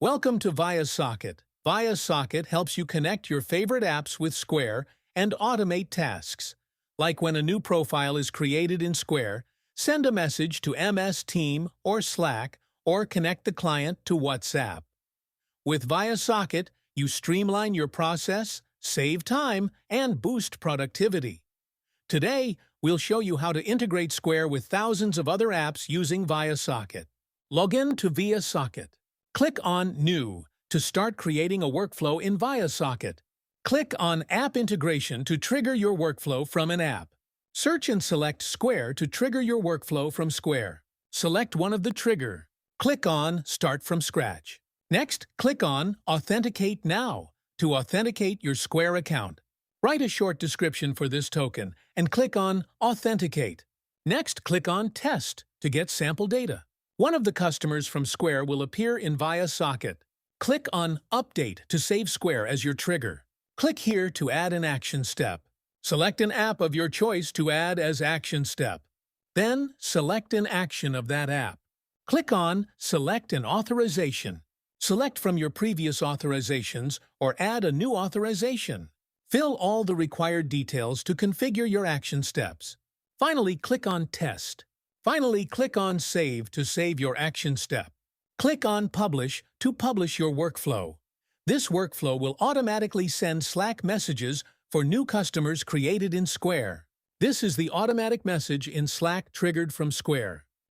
Welcome to viaSocket. viaSocket helps you connect your favorite apps with Square and automate tasks. Like when a new profile is created in Square, send a message to MS Team or Slack, or connect the client to WhatsApp. With viaSocket, you streamline your process, save time, and boost productivity. Today, we'll show you how to integrate Square with thousands of other apps using viaSocket. Log in to viaSocket. Click on New to start creating a workflow in viaSocket. Click on App Integration to trigger your workflow from an app. Search and select Square to trigger your workflow from Square. Select one of the trigger. Click on Start from Scratch. Next, click on Authenticate Now to authenticate your Square account. Write a short description for this token and click on Authenticate. Next, click on Test to get sample data. One of the customers from Square will appear in viaSocket. Click on Update to save Square as your trigger. Click here to add an action step. Select an app of your choice to add as action step. Then, select an action of that app. Click on Select an Authorization. Select from your previous authorizations or add a new authorization. Fill all the required details to configure your action steps. Finally, click on Test. Finally, click on Save to save your action step. Click on Publish to publish your workflow. This workflow will automatically send Slack messages for new customers created in Square. This is the automatic message in Slack triggered from Square.